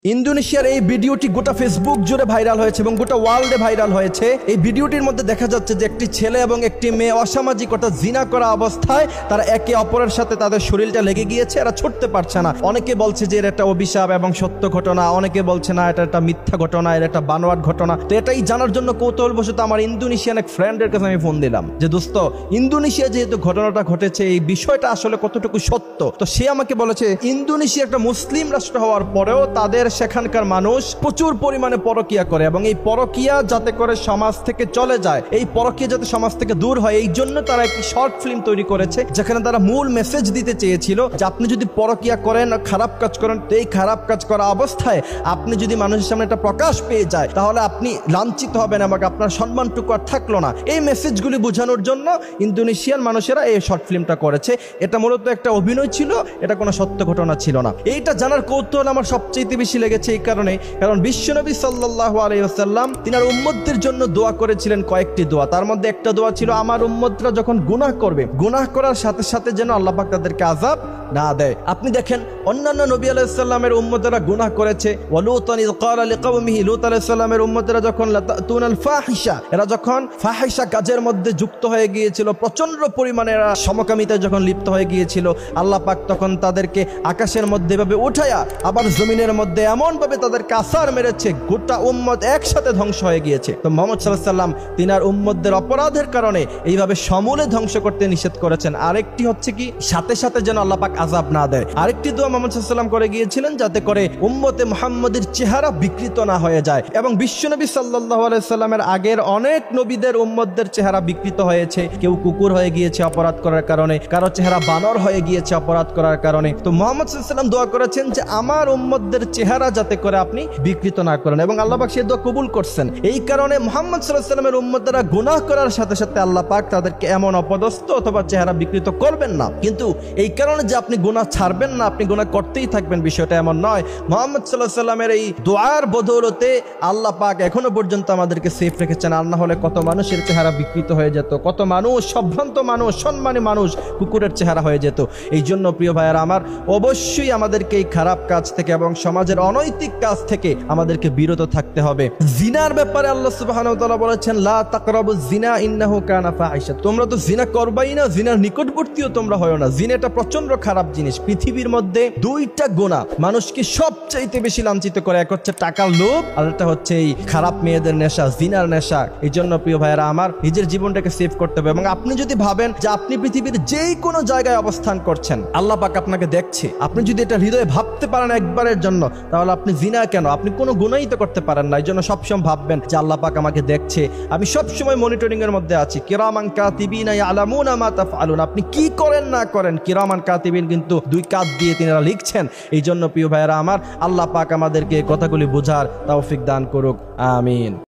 ইন্দোনেশিয়ার এই ভিডিওটি গোটা ফেসবুক জুড়ে ভাইরাল হয়েছে এবং গোটা ওয়ার্ল্ডে ভাইরাল হয়েছে। এই ভিডিওটির মধ্যে দেখা যাচ্ছে যে একটি ছেলে এবং একটি মেয়ে অসামাজিকতা জিনা করা অবস্থায় তারা একে অপরের সাথে তাদের শরীরটা লেগে গিয়েছে, এরা ছুটতে পারছে না। অনেকে বলছে যে এর একটা অভিশাপ এবং সত্য ঘটনা, অনেকে বলছে না এটা একটা মিথ্যা ঘটনা, এর একটা বানোয়াট ঘটনা। তো এটাই জানার জন্য কৌতূহলবশত আমার ইন্দোনেশিয়ান এক ফ্রেন্ডের কাছে আমি ফোন দিলাম যে দোস্ত, ইন্দোনেশিয়া যেহেতু ঘটনাটা ঘটেছে এই বিষয়টা আসলে কতটুকু সত্য। তো সে আমাকে বলেছে ইন্দোনেশিয়া একটা মুসলিম রাষ্ট্র হওয়ার পরেও তাদের সেখানকার মানুষ প্রচুর পরিমাণে পরকিয়া করে এবং এই পরকিয়া যাতে করে সমাজ থেকে চলে যায়, এই পরকিয়া যাতে সমাজ থেকে দূর হয়, এই জন্য তারা একটি শর্ট ফিল্ম তৈরি করেছে যেখানে তারা মূল মেসেজ দিতে চেয়েছিল যে আপনি যদি পরকিয়া করেন, খারাপ কাজ করেন, তো এই খারাপ কাজ করা অবস্থায় আপনি যদি মানুষের সামনে এটা প্রকাশ পেয়ে যায় তাহলে আপনি লাঞ্ছিত হবেন এবং আপনার সম্মানটুকু আর থাকলো না। এই মেসেজগুলি বোঝানোর জন্য ইন্দোনেশিয়ান মানুষেরা এই শর্ট ফিল্মটা করেছে। এটা মূলত একটা অভিনয় ছিল, এটা কোনো সত্য ঘটনা ছিল না। এইটা জানার কৌতূহল আমার সবচেয়ে বেশি লেগেছে এই কারণে, কারণ বিশ্বনবী সাল্লাল্লাহু আলাইহি ওয়াসাল্লাম তিনার উম্মতদের জন্য দোয়া করেছিলেন কয়েকটি দোয়া। তার মধ্যে একটা দোয়া ছিল আমার উম্মতরা যখন গুনাহ করবে, গুনাহ করার সাথে সাথে যেন আল্লাহ পাক তাদেরকে আযাব না দেয়। আপনি দেখেন অন্যান্য নবী আলাইহিস সালামের উম্মতেরা গুনাহ করেছে। ওয়ালুতান ইয ক্বালা লিকাওমিহি, লূত আলাইহিস সালামের উম্মতেরা যখন লাতাতুনাল ফাহিশা, এরা যখন ফাহিশা কাজের মধ্যে যুক্ত হয়ে গিয়েছিল, প্রচন্ড পরিমাণে এরা সমকামিতায় যখন লিপ্ত হয়ে গিয়েছিল, আল্লাহ পাক তখন তাদেরকে আকাশের মধ্যে এভাবে উঠায়া আবার জমিনের মধ্যে এমন ভাবে তাদেরকে আছাড় মেরেছে, গোটা উম্মত একসাথে ধ্বংস হয়ে গিয়েছে। তো মুহাম্মদ সাল্লাল্লাহু আলাইহি ওয়াসাল্লাম তিনার উম্মতদের অপরাধের কারণে এইভাবে সমূলে ধ্বংস করতে নিষেধ করেছেন। আরেকটি হচ্ছে কি, সাথে সাথে যেন আল্লাহ পাক আযাব না দেয়। আরেকটি দোয়া মুহাম্মদ সাল্লাল্লাহু আলাইহি ওয়াসাল্লাম করে গিয়েছিলেন যাতে করে উম্মতে মুহাম্মদের চেহারা বিকৃত না হয়ে যায়। এবং বিশ্বনবী সাল্লাল্লাহু আলাইহি ওয়াসাল্লামের আগের অনেক নবীদের উম্মতদের চেহারা বিকৃত হয়েছে। কেউ কুকুর হয়ে গিয়েছে অপরাধ করার কারণে, কারো চেহারা বানর হয়ে গিয়েছে অপরাধ করার কারণে। তো মুহাম্মদ সাল্লাল্লাহু আলাইহি ওয়াসাল্লাম দোয়া করেছেন যে আমার উম্মতদের চেহারা যাতে করে আপনি বিকৃত না করেন, এবং আল্লাহ পাক সেই দোয়া কবুল করছেন। এই কারণে মুহাম্মদ সাল্লাল্লাহু আলাইহি ওয়াসাল্লামের উম্মতরা গুনাহ করার সাথে সাথে আল্লাহ পাক তাদেরকে এমন অপদস্থ অথবা চেহারা বিকৃত করবেন না। কিন্তু এই কারণে যে আপনি গুনাহ ছাড়বেন না, আপনি গুনাহ করতেই থাকবেন, বিষয়টা এমন নয়। মুহাম্মদ সাল্লাল্লাহু আলাইহি ওয়াসাল্লামের এই দোয়ার বদৌলতে আল্লাহ পাক এখনো পর্যন্ত আমাদেরকে সেফ রেখেছেন। আর না হলে কত মানুষের চেহারা বিকৃত হয়ে যেত, কত মানুষ, সম্ভ্রান্ত মানুষ, সম্মানী মানুষ কুকুরের চেহারা হয়ে যেত। এই জন্য প্রিয় ভাইয়েরা আমার, অবশ্যই আমাদেরকে এই খারাপ কাজ থেকে এবং সমাজের অনৈতিক কাজ থেকে আমাদেরকে বিরত থাকতে হবে। জিনার ব্যাপারে আল্লাহ সুবহানাহু ওয়া তাআলা বলেছেন লা তাকরাবুজ জিনা ইন্নাহু কানা ফাহিশা, তোমরা তো জিনা করবাই না, জিনার নিকটবর্তীও তোমরা হয় না। জিনা এটা প্রচন্ড খারাপ জিনিস। পৃথিবীর মধ্যে দুইটা গুনাহ মানুষকে সবচাইতে বেশি লাঞ্ছিত করে, এক হচ্ছে টাকার লোভ আর একটা হচ্ছে এই খারাপ মেয়েদের নেশা, জিনার নেশা। এই জন্য প্রিয় ভাইয়েরা আমার, নিজের জীবনটাকে সেভ করতে হবে। এবং আপনি যদি ভাবেন যে আপনি পৃথিবীর যেই কোনো জায়গায় অবস্থান করছেন, আল্লাহ পাক আপনাকে দেখছে, আপনি যদি এটা হৃদয়ে ভাবতে পারেন একবারের জন্য, তাহলে আপনি জিনা কেন, আপনি কোনো গুনাহই তো করতে পারেন না। এই জন্য সবসময় ভাববেন যে আল্লাহ পাক আমাকে দেখছে, আমি সবসময় মনিটরিং এর মধ্যে আছি। কিরামান কাতিবিনা ইয়ালামুনা মা তাফআলুন, আপনি কি করেন না করেন কিরামান কাতিবিন কিন্তু দুই কাঁধ দিয়ে তিনারা লিখছেন। এই জন্য প্রিয় ভাইয়েরা আমার, আল্লাহ পাক আমাদেরকে কথাগুলি বোঝার তৌফিক দান করুক, আমিন।